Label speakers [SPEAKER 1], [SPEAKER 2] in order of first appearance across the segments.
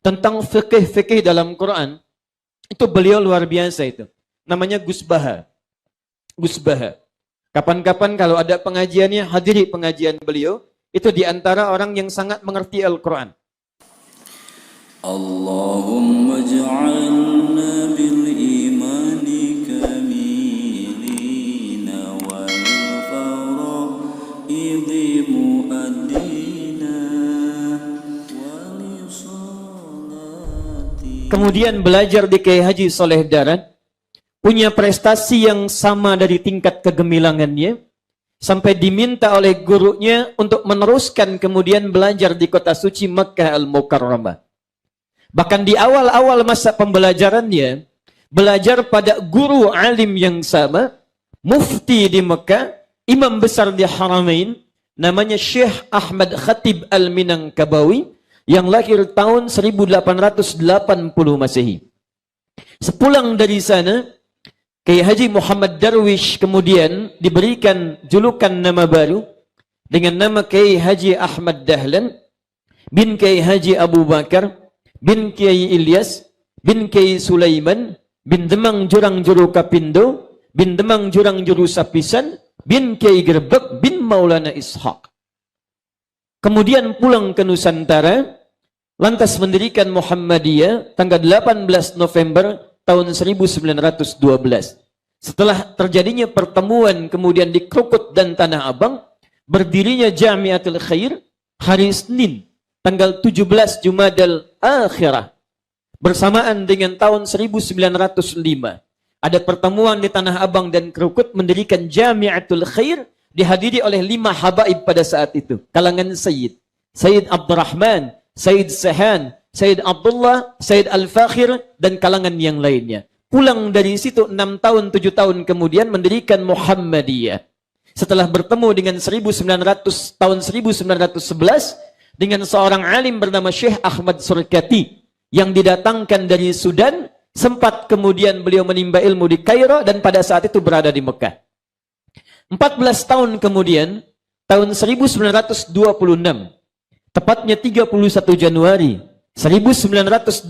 [SPEAKER 1] tentang fikih-fikih dalam Quran, itu beliau luar biasa itu. Namanya Gus Baha. Gus Baha. Kapan-kapan kalau ada pengajiannya, hadiri pengajian beliau. Itu diantara orang yang sangat mengerti Al-Quran.
[SPEAKER 2] Allahumma ja'alna bil imani kamilina wal faraidhi muaddina wal salati. Kemudian belajar di Kiai Haji Soleh Daran, punya prestasi yang sama dari tingkat kegemilangannya, sampai diminta oleh gurunya untuk meneruskan kemudian belajar di kota suci Makkah Al-Mukarramah. Bahkan di awal-awal masa pembelajarannya, belajar pada guru alim yang sama, mufti di Mekah, imam besar di Haramain, namanya Syekh Ahmad Khatib Al-Minangkabawi, yang lahir tahun 1880 Masehi. Sepulang dari sana, Kiai Haji Muhammad Darwish kemudian diberikan julukan nama baru dengan nama Kiai Haji Ahmad Dahlan bin Kiai Haji Abu Bakar bin Kiai Ilyas bin Kiai Sulaiman bin Demang Jurang Juru Kapindo bin Demang Jurang Juru Sapisan bin Kiai Gerbek bin Maulana Ishaq. Kemudian pulang ke Nusantara, lantas mendirikan Muhammadiyah tanggal 18 November tahun 1912. Setelah terjadinya pertemuan kemudian di Krukut dan Tanah Abang, berdirinya Jamiatul Khair hari Senin tanggal 17 Jumadal Akhirah bersamaan dengan tahun 1905. Ada pertemuan di Tanah Abang dan Krukut, mendirikan Jamiatul Khair, dihadiri oleh 5 habaib pada saat itu, kalangan Sayyid Abdurrahman, Sayyid Sahan, Sayyid Abdullah, Sayyid Al-Fakhir, dan kalangan yang lainnya. Pulang dari situ 6 tahun, 7 tahun kemudian mendirikan Muhammadiyah. Setelah bertemu dengan tahun 1911 dengan seorang alim bernama Syekh Ahmad Surkati yang didatangkan dari Sudan, sempat kemudian beliau menimba ilmu di Kairo dan pada saat itu berada di Mekah. 14 tahun kemudian, tahun 1926, tepatnya 31 Januari 1926,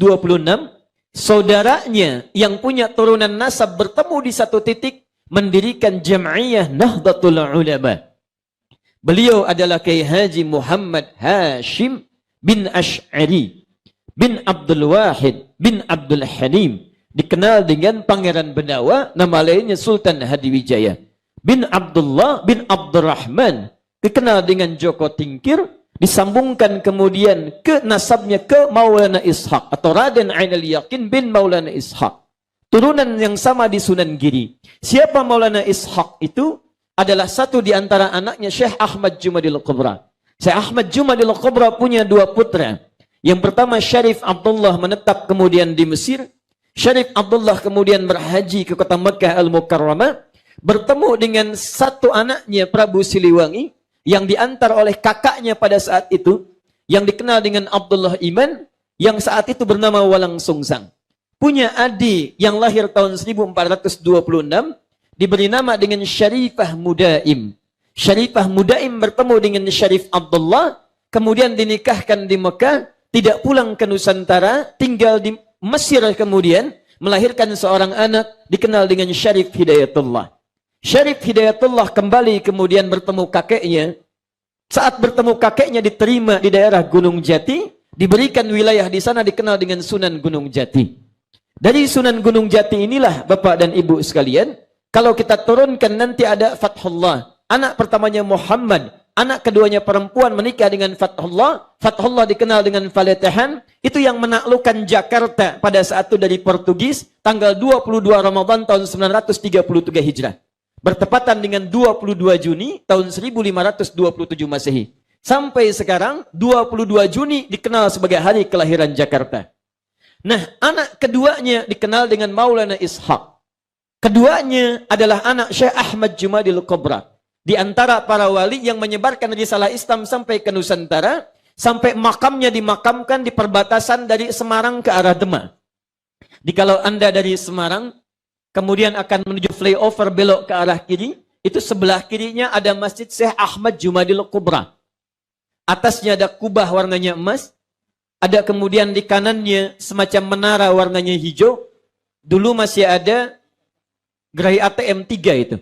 [SPEAKER 2] saudaranya yang punya turunan nasab bertemu di satu titik, mendirikan Jam'iyah Nahdlatul Ulama. Beliau adalah Kiai Haji Muhammad Hashim bin Ash'ari bin Abdul Wahid bin Abdul Halim, dikenal dengan Pangeran Benawa, nama lainnya Sultan Hadiwijaya, bin Abdullah bin Abdurrahman, dikenal dengan Joko Tingkir, disambungkan kemudian ke nasabnya ke Maulana Ishaq atau Raden Ainul Yakin bin Maulana Ishaq, turunan yang sama di Sunan Giri. Siapa Maulana Ishaq itu? Adalah satu di antara anaknya Syekh Ahmad Jumadil Kubra. Syekh Ahmad Jumadil Kubra punya 2 putra. Yang pertama Syarif Abdullah menetap kemudian di Mesir. Syarif Abdullah kemudian berhaji ke kota Makkah Al-Mukarramah, bertemu dengan satu anaknya Prabu Siliwangi yang diantar oleh kakaknya pada saat itu, yang dikenal dengan Abdullah Iman, yang saat itu bernama Walang Sungsang. Punya adik yang lahir tahun 1426, diberi nama dengan Syarifah Mudaim. Syarifah Mudaim bertemu dengan Syarif Abdullah, kemudian dinikahkan di Mekah, tidak pulang ke Nusantara, tinggal di Mesir, kemudian melahirkan seorang anak dikenal dengan Syarif Hidayatullah. Syarif Hidayatullah kembali kemudian bertemu kakeknya. Saat bertemu kakeknya diterima di daerah Gunung Jati, diberikan wilayah di sana dikenal dengan Sunan Gunung Jati. Dari Sunan Gunung Jati inilah Bapak dan Ibu sekalian, kalau kita turunkan nanti ada Fathullah. Anak pertamanya Muhammad, anak keduanya perempuan menikah dengan Fathullah. Fathullah dikenal dengan Faletahan. Itu yang menaklukkan Jakarta pada saat itu dari Portugis, tanggal 22 Ramadan tahun 933 Hijrah. Bertepatan dengan 22 Juni tahun 1527 Masehi. Sampai sekarang 22 Juni dikenal sebagai hari kelahiran Jakarta. Nah, anak keduanya dikenal dengan Maulana Ishaq. Keduanya adalah anak Syekh Ahmad Jumadil Kubra. Di antara para wali yang menyebarkan risalah Islam sampai ke Nusantara, sampai makamnya dimakamkan di perbatasan dari Semarang ke arah Demak. Kalau Anda dari Semarang, kemudian akan menuju flyover belok ke arah kiri, itu sebelah kirinya ada Masjid Syekh Ahmad Jumadil Kubra. Atasnya ada kubah warnanya emas, Ada kemudian di kanannya semacam menara warnanya hijau. Dulu masih ada gerai ATM 3 itu.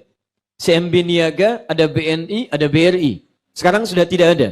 [SPEAKER 2] CMB Niaga, ada BNI, ada BRI. Sekarang sudah tidak ada.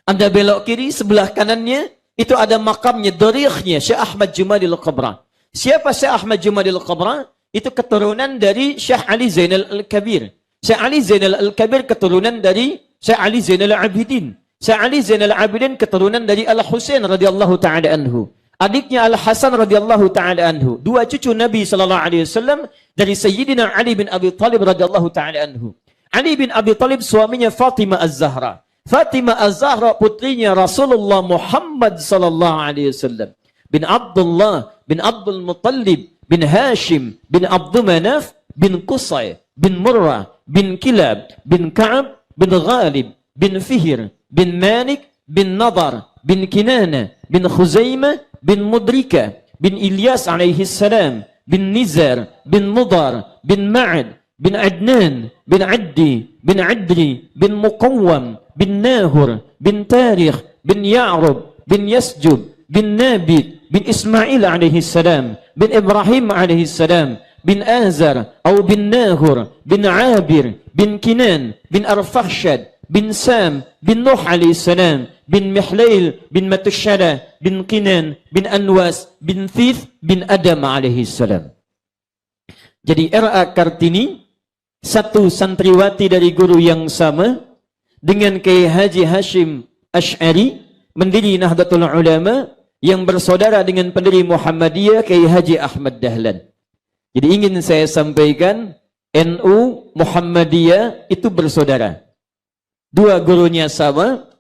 [SPEAKER 2] Anda belok kiri, sebelah kanannya, itu ada makamnya, darikhnya, Syekh Ahmad Jumadil Qabra. Siapa Syekh Ahmad Jumadil Qabra? Itu keturunan dari Syekh Ali Zainal Al-Kabir. Syekh Ali Zainal Al-Kabir keturunan dari Syekh Ali Zainal Abidin. Syekh Ali Zainal Abidin keturunan dari Al-Husain radhiyallahu ta'ala anhu. Adiknya Al-Hasan radhiyallahu ta'ala anhu. Dua cucu Nabi sallallahu alaihi wasallam dari Sayyidina Ali bin Abi Thalib radhiyallahu ta'ala anhu. Ali bin Abi Thalib suaminya Fatimah Az-Zahra. Fatimah Az-Zahra putrinya Rasulullah Muhammad sallallahu alaihi wasallam. Bin Abdullah bin Abdul Muttalib bin Hashim bin Abdul Manaf bin Qusay bin Murrah bin Kilab bin Ka'ab bin Ghalib bin Fihr bin Malik bin Nadar bin Kinana bin Khuzaimah bin Mudrika bin Ilyas alaihi salam bin Nizar bin Mudar bin Ma'ad bin Adnan bin Addi bin Adri bin Muqawwam bin Nahur bin Tarikh bin Ya'rub bin Yasjub bin Nabit bin Ismail alaihi salam bin Ibrahim alaihi salam bin Azar atau bin Nahur bin Abir bin Kinan bin Arfakhshad bin Sam bin Nuh alaihi salam bin Mihlail bin Matushara bin Kinan bin Anwas bin Thith bin Adam alaihi salam. Jadi R.A. Kartini satu santriwati dari guru yang sama dengan Kiai Haji Hashim Asy'ari pendiri Nahdlatul Ulama yang bersaudara dengan pendiri Muhammadiyah Kiai Haji Ahmad Dahlan. Jadi ingin saya sampaikan NU Muhammadiyah itu bersaudara. Dua gurunya sama,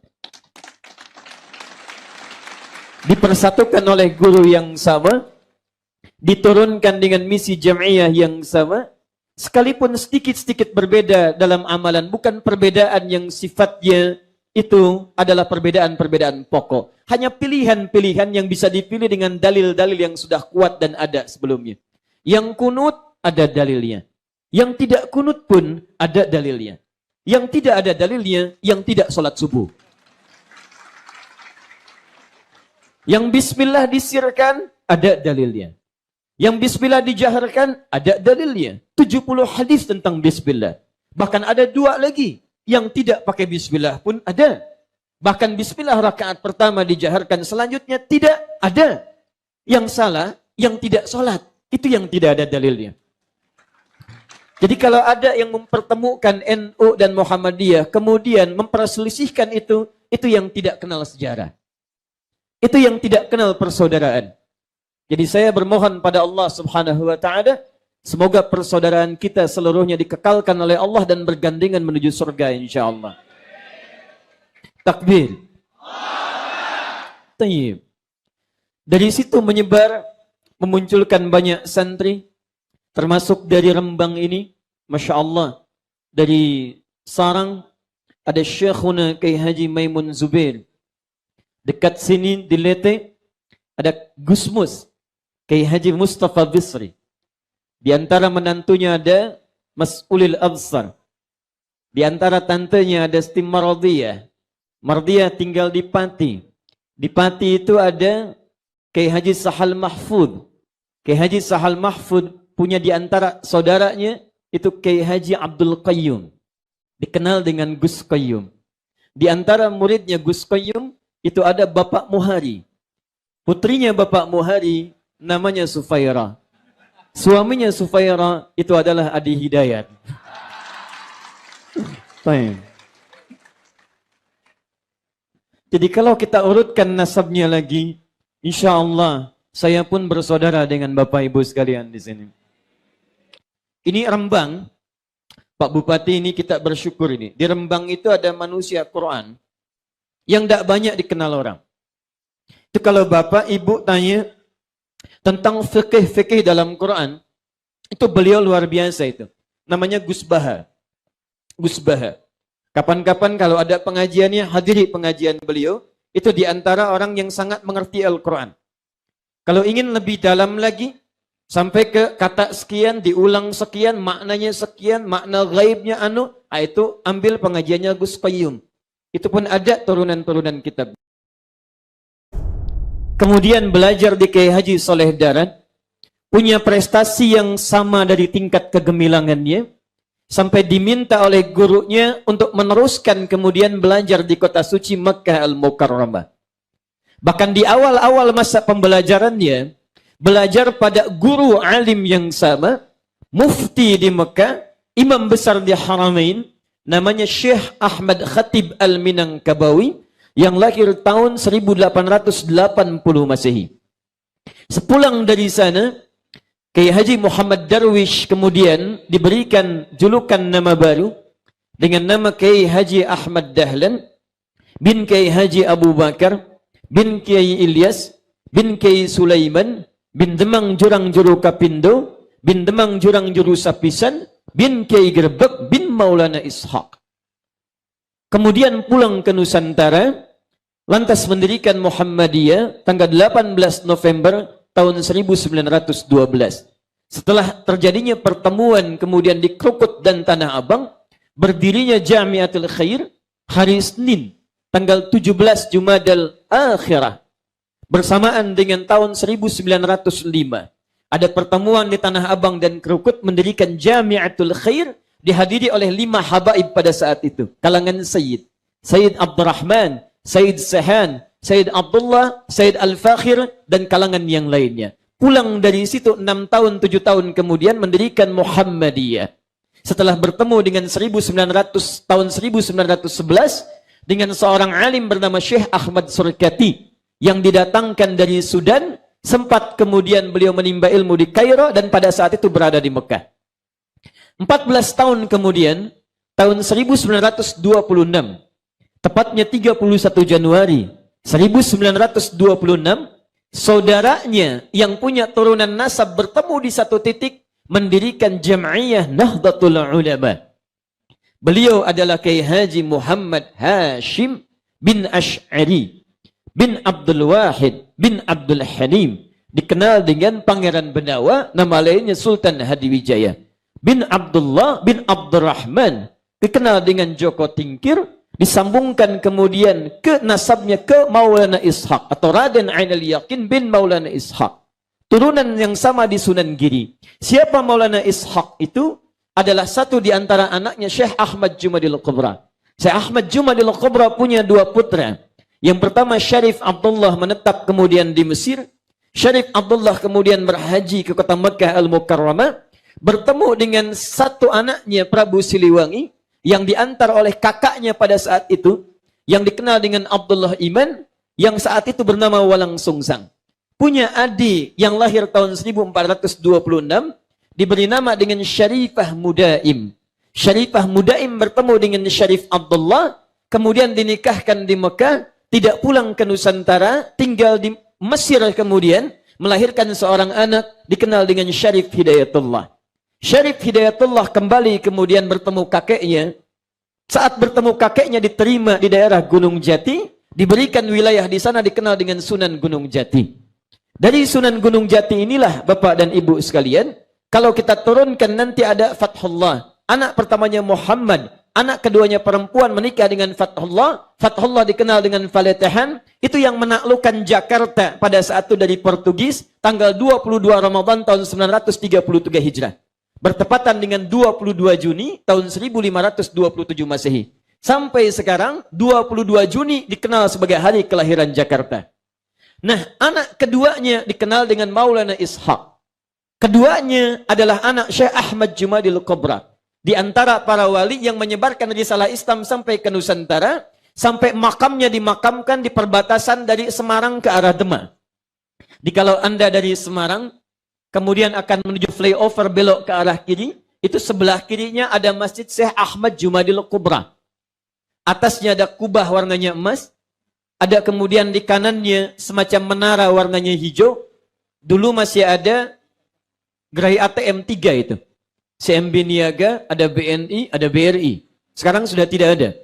[SPEAKER 2] dipersatukan oleh guru yang sama, diturunkan dengan misi jam'iyah yang sama, sekalipun sedikit-sedikit berbeda dalam amalan, bukan perbedaan yang sifatnya itu adalah perbedaan-perbedaan pokok. Hanya pilihan-pilihan yang bisa dipilih dengan dalil-dalil yang sudah kuat dan ada sebelumnya. Yang kunut ada dalilnya. Yang tidak kunut pun ada dalilnya. Yang tidak ada dalilnya, yang tidak sholat subuh. Yang bismillah disirkan, ada dalilnya. Yang bismillah dijaharkan, ada dalilnya. 70 hadis tentang bismillah. Bahkan ada dua lagi. Yang tidak pakai bismillah pun ada. Bahkan bismillah rakaat pertama dijaharkan, selanjutnya tidak ada. Yang salah, yang tidak sholat. Itu yang tidak ada dalilnya. Jadi kalau ada yang mempertemukan NU dan Muhammadiyah, kemudian memperselisihkan itu yang tidak kenal sejarah. Itu yang tidak kenal persaudaraan. Jadi saya bermohon pada Allah Subhanahu wa taala, semoga persaudaraan kita seluruhnya dikekalkan oleh Allah dan bergandengan menuju surga insyaallah. Takbir. Tayyib. Dari situ menyebar, memunculkan banyak santri, termasuk dari Rembang ini, Masya Allah, dari Sarang, ada Syekhuna Kiai Haji Maimun Zubair. Dekat sini di Lete, ada Gusmus, Kiai Haji Mustafa Bisri. Di antara menantunya ada Mas'ulil Absar. Di antara tantenya ada Siti Mardiyah. Mardiyah tinggal di Pati. Di Pati itu ada Kiai Haji Sahal Mahfud. Kiai Haji Sahal Mahfud punya di antara saudaranya itu Kiai Haji Abdul Qayyum. Dikenal dengan Gus Qayyum. Di antara muridnya Gus Qayyum itu ada Bapak Muhari. Putrinya Bapak Muhari namanya Sufaira. Suaminya Sufaira itu adalah Adi Hidayat. Jadi kalau kita urutkan nasabnya lagi, insya Allah saya pun bersaudara dengan Bapak Ibu sekalian di sini. Ini Rembang, Pak Bupati, ini kita bersyukur ini. Di Rembang itu ada manusia Quran yang tidak banyak dikenal orang. Itu kalau Bapak Ibu tanya tentang fikih-fikih dalam Quran, itu beliau luar biasa itu. Namanya Gus Baha. Gus Baha. Kapan-kapan kalau ada pengajiannya, hadiri pengajian beliau, itu di antara orang yang sangat mengerti Al-Quran. Kalau ingin lebih dalam lagi, sampai ke kata sekian, diulang sekian, maknanya sekian, makna gaibnya itu ambil pengajiannya Gus Qayyum. Itu pun ada turunan-turunan kitab. kemudian belajar di Kiai Haji Soleh Darat, punya prestasi yang sama dari tingkat kegemilangannya, sampai diminta oleh gurunya untuk meneruskan kemudian belajar di kota suci Makkah Al-Mukarramah. Bahkan di awal-awal masa pembelajarannya, belajar pada guru alim yang sama, mufti di Makkah, imam besar di Haramain, namanya Syekh Ahmad Khatib Al-Minangkabawi, yang lahir tahun 1880 Masehi. Sepulang dari sana, Kiai Haji Muhammad Darwish kemudian diberikan julukan nama baru dengan nama Kiai Haji Ahmad Dahlan bin Kiai Haji Abu Bakar bin Kiai Ilyas bin Kiai Sulaiman bin Demang Jurang Juru Kapindo bin Demang Jurang Juru Sapisan bin Kiai Gerbek bin Maulana Ishaq. Kemudian pulang ke Nusantara, lantas mendirikan Muhammadiyah tanggal 18 November tahun 1912. Setelah terjadinya pertemuan kemudian di Krukut dan Tanah Abang, berdirinya Jamiatul Khair hari Senin tanggal 17 Jumadal Akhirah bersamaan dengan tahun 1905. Ada pertemuan di Tanah Abang dan Krukut mendirikan Jamiatul Khair, dihadiri oleh 5 habaib pada saat itu, kalangan Sayyid Abdurrahman, Sayyid Sahan, Sayyid Abdullah, Sayyid Al-Fakhir, dan kalangan yang lainnya. Pulang dari situ 6 tahun, 7 tahun kemudian mendirikan Muhammadiyah. Setelah bertemu dengan tahun 1911 dengan seorang alim bernama Syekh Ahmad Surkati yang didatangkan dari Sudan, sempat kemudian beliau menimba ilmu di Kairo dan pada saat itu berada di Mekah. 14 tahun kemudian, tahun 1926, tepatnya 31 Januari 1926, saudaranya yang punya turunan nasab bertemu di satu titik mendirikan Jam'iyah Nahdlatul Ulama. Beliau adalah Kiai Haji Muhammad Hashim bin Asy'ari bin Abdul Wahid bin Abdul Halim, dikenal dengan Pangeran Benawa, nama lainnya Sultan Hadiwijaya, bin Abdullah bin Abdurrahman, dikenal dengan Joko Tingkir, disambungkan kemudian ke nasabnya ke Maulana Ishaq atau Raden Ainul Yakin bin Maulana Ishaq, turunan yang sama di Sunan Giri. Siapa Maulana Ishaq itu? Adalah satu di antara anaknya Syekh Ahmad Jumadil Kubra. Syekh Ahmad Jumadil Kubra punya 2 putra. Yang pertama Syarif Abdullah menetap kemudian di Mesir. Syarif Abdullah kemudian berhaji ke kota Makkah Al-Mukarramah, bertemu dengan satu anaknya Prabu Siliwangi yang diantar oleh kakaknya pada saat itu, yang dikenal dengan Abdullah Iman, yang saat itu bernama Walang Sungsang. Punya adik yang lahir tahun 1426, diberi nama dengan Syarifah Mudaim. Syarifah Mudaim bertemu dengan Syarif Abdullah, kemudian dinikahkan di Mekah, tidak pulang ke Nusantara, tinggal di Mesir, kemudian melahirkan seorang anak dikenal dengan Syarif Hidayatullah. Syarif Hidayatullah kembali kemudian bertemu kakeknya. Saat bertemu kakeknya diterima di daerah Gunung Jati, diberikan wilayah di sana dikenal dengan Sunan Gunung Jati. Dari Sunan Gunung Jati inilah Bapak dan Ibu sekalian, kalau kita turunkan nanti ada Fathullah. Anak pertamanya Muhammad, anak keduanya perempuan menikah dengan Fathullah. Fathullah dikenal dengan Faletahan, itu yang menaklukkan Jakarta pada saat itu dari Portugis, tanggal 22 Ramadan tahun 933 Hijrah. Bertepatan dengan 22 Juni tahun 1527 Masehi. Sampai sekarang 22 Juni dikenal sebagai hari kelahiran Jakarta. Nah, anak keduanya dikenal dengan Maulana Ishaq. Keduanya adalah anak Syekh Ahmad Jumadil Kubra. Di antara para wali yang menyebarkan risalah Islam sampai ke Nusantara, sampai makamnya dimakamkan di perbatasan dari Semarang ke arah Demak. Kalau Anda dari Semarang kemudian akan menuju flyover belok ke arah kiri, itu sebelah kirinya ada Masjid Syekh Ahmad Jumadil Kubra. Atasnya ada kubah warnanya emas, ada kemudian di kanannya semacam menara warnanya hijau. Dulu masih ada gerai ATM 3 itu. CMB Niaga, ada BNI, ada BRI. Sekarang sudah tidak ada.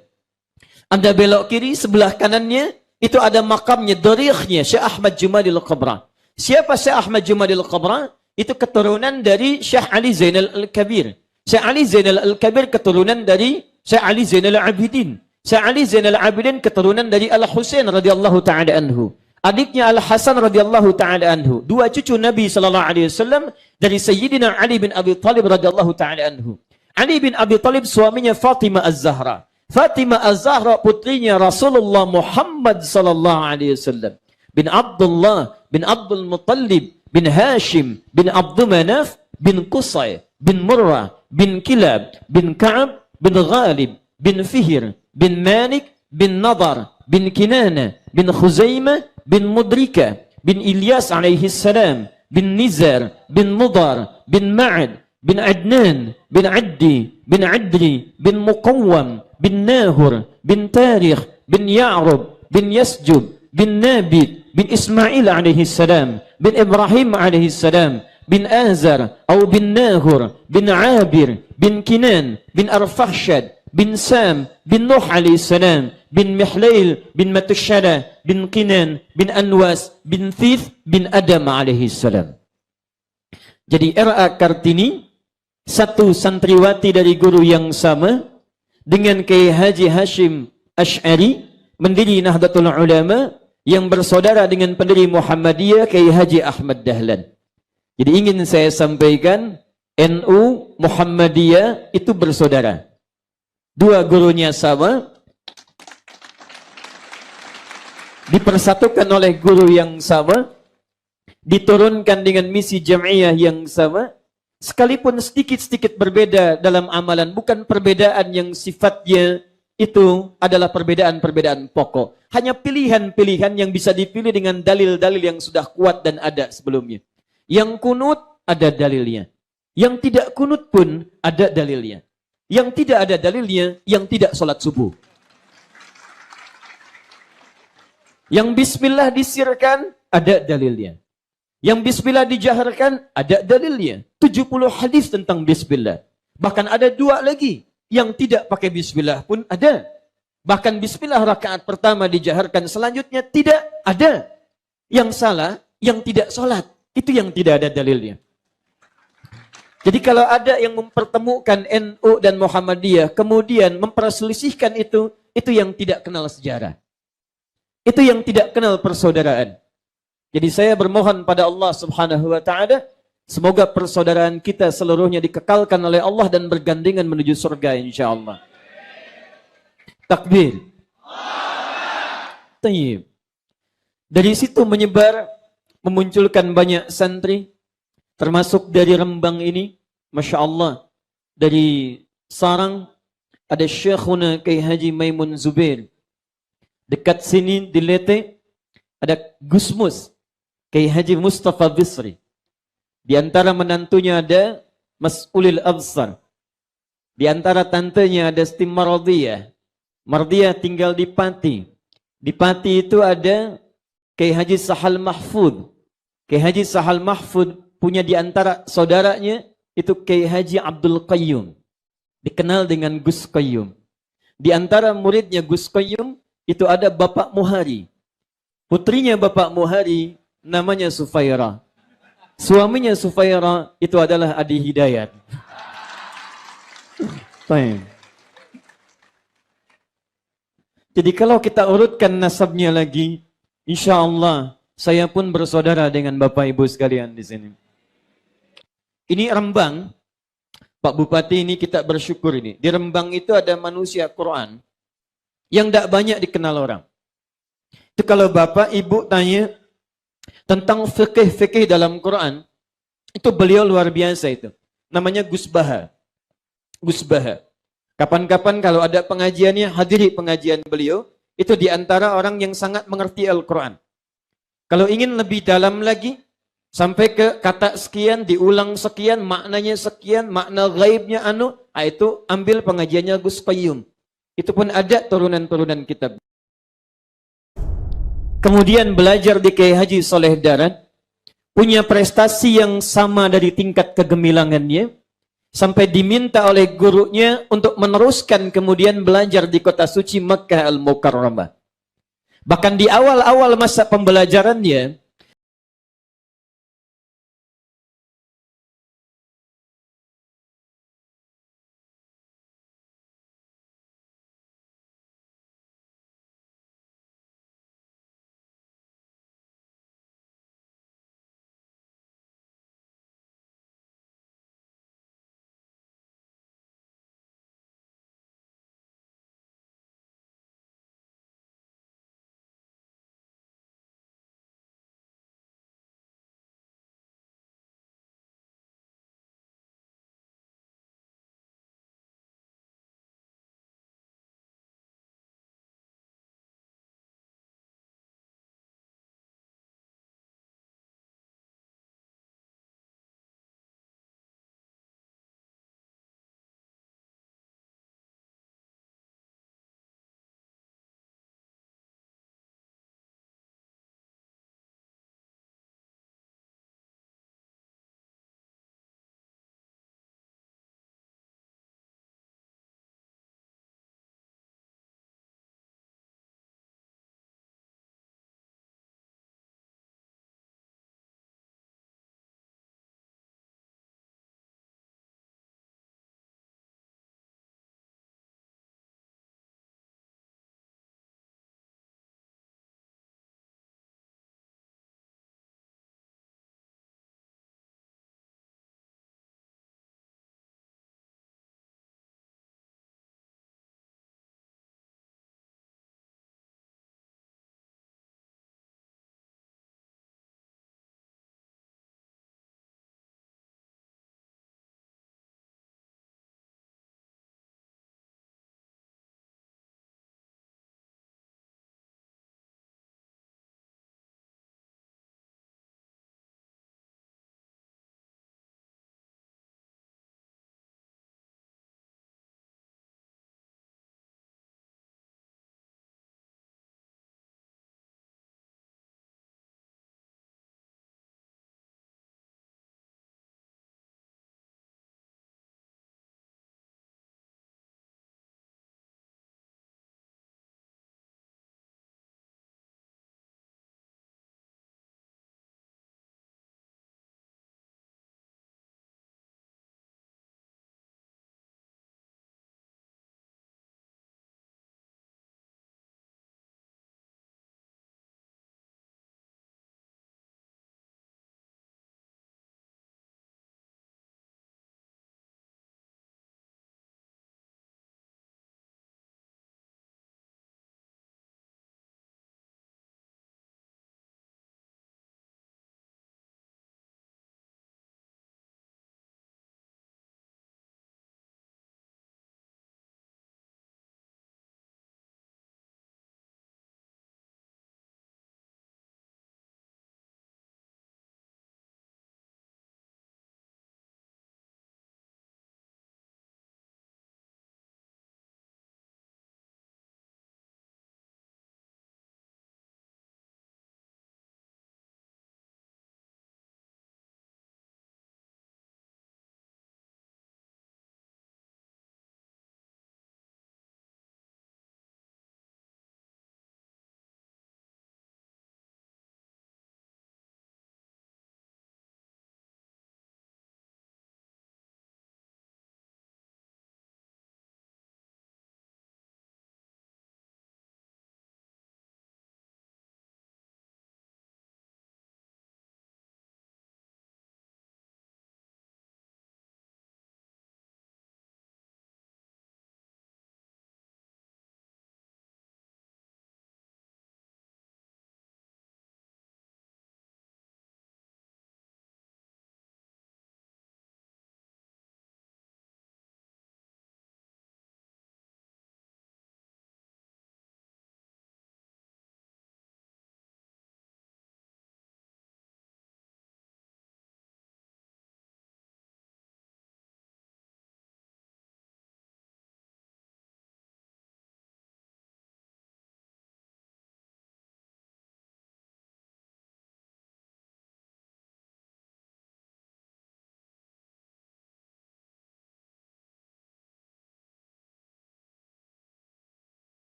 [SPEAKER 2] Anda belok kiri, sebelah kanannya, itu ada makamnya, dorikhnya, Syekh Ahmad Jumadil Kubra. Siapa Syekh Ahmad Jumadil Kubra? Itu keturunan dari Syekh Ali Zainal Al-Kabir. Syekh Ali Zainal Al-Kabir keturunan dari Syekh Ali Zainal Abidin. Syekh Ali Zainal Abidin keturunan dari Al-Husain radhiyallahu ta'ala anhu. adiknya Al-Hasan radhiyallahu taala anhu, dua cucu Nabi sallallahu alaihi wasallam dari Sayyidina Ali bin Abi Thalib radhiyallahu taala anhu. Ali bin Abi Thalib suaminya Fatimah Az-Zahra. Fatimah Az-Zahra putrinya Rasulullah Muhammad sallallahu alaihi wasallam. Bin Abdullah bin Abdul Muttalib bin Hashim bin Abdul Manaf bin Qusay bin Murrah bin Kilab bin Ka'ab bin Ghalib bin Fihr bin Malik bin Nadar bin Kinana bin Khuzaimah bin Mudrika bin Ilyas alaihi salam bin Nizar bin Mudar bin Ma'ad bin Adnan bin Addi bin Adri bin Muqawwam bin Nahur bin Tarikh bin Ya'rub bin Yasjub bin Nabit bin Ismail alaihi salam bin Ibrahim alaihi salam bin Azar atau bin Nahur bin Abir bin Kinan bin Arfakhshad bin Sam bin Nuh alaihi salam bin Mihlail bin Matushala bin Qinan bin Anwas bin Thith bin Adam alaihi salam. Jadi R.A. Kartini satu santriwati dari guru yang sama dengan Kiai Haji Hashim Asy'ari pendiri Nahdlatul Ulama yang bersaudara dengan pendiri Muhammadiyah Kiai Haji Ahmad Dahlan. Jadi ingin saya sampaikan NU Muhammadiyah itu bersaudara. Dua gurunya sama, dipersatukan oleh guru yang sama, diturunkan dengan misi jam'iyah yang sama, sekalipun sedikit-sedikit berbeda dalam amalan, bukan perbedaan yang sifatnya itu adalah perbedaan-perbedaan pokok. Hanya pilihan-pilihan yang bisa dipilih dengan dalil-dalil yang sudah kuat dan ada sebelumnya. Yang kunut ada dalilnya. Yang tidak kunut pun ada dalilnya. Yang tidak ada dalilnya, yang tidak sholat subuh. Yang bismillah disirkan, ada dalilnya. Yang bismillah dijaharkan, ada dalilnya. 70 hadis tentang bismillah. Bahkan ada dua lagi. Yang tidak pakai bismillah pun ada. Bahkan bismillah rakaat pertama dijaharkan, selanjutnya tidak ada. Yang salah, yang tidak sholat. Itu yang tidak ada dalilnya. Jadi kalau ada yang mempertemukan NU dan Muhammadiyah, kemudian memperselisihkan itu yang tidak kenal sejarah. Itu yang tidak kenal persaudaraan. Jadi saya bermohon pada Allah Subhanahu wa taala, semoga persaudaraan kita seluruhnya dikekalkan oleh Allah dan bergandengan menuju surga insyaallah. Takbir. Tayyib. Dari situ menyebar, memunculkan banyak santri, termasuk dari Rembang ini, Masya Allah, dari Sarang, ada Syekhuna Kiai Haji Maimun Zubair. Dekat sini di Lete, ada Gusmus, Kiai Haji Mustafa Bisri. Di antara menantunya ada Mas'ulil Absar. Di antara tantenya ada Siti Mardiyah. Mardiyah tinggal di Pati. Di Pati itu ada Kiai Haji Sahal Mahfud. Kiai Haji Sahal Mahfud punya di antara saudaranya itu Kiai Haji Abdul Qayyum, dikenal dengan Gus Qayyum. Di antara muridnya Gus Qayyum itu ada Bapak Muhari. Putrinya Bapak Muhari namanya Sufaira. Suaminya Sufaira itu adalah Adi Hidayat. Jadi kalau kita urutkan nasabnya lagi, insya Allah saya pun bersaudara dengan Bapak Ibu sekalian di sini. Ini Rembang, Pak Bupati, ini kita bersyukur ini. Di Rembang itu ada manusia Quran yang tidak banyak dikenal orang. Itu kalau Bapak Ibu tanya tentang fikih-fikih dalam Quran, itu beliau luar biasa itu. Namanya Gus Baha. Gus Baha. Kapan-kapan kalau ada pengajiannya, hadiri pengajian beliau, itu di antara orang yang sangat mengerti Al-Quran. Kalau ingin lebih dalam lagi, sampai ke kata sekian, diulang sekian, maknanya sekian, makna gaibnya itu ambil pengajiannya Gus Qayyum. Itu pun ada turunan-turunan kitab. Kemudian belajar di Kiai Haji Soleh Darat, punya prestasi yang sama dari tingkat kegemilangannya, sampai diminta oleh gurunya untuk meneruskan kemudian belajar di kota suci Makkah Al-Mukarramah. Bahkan di awal-awal masa pembelajarannya,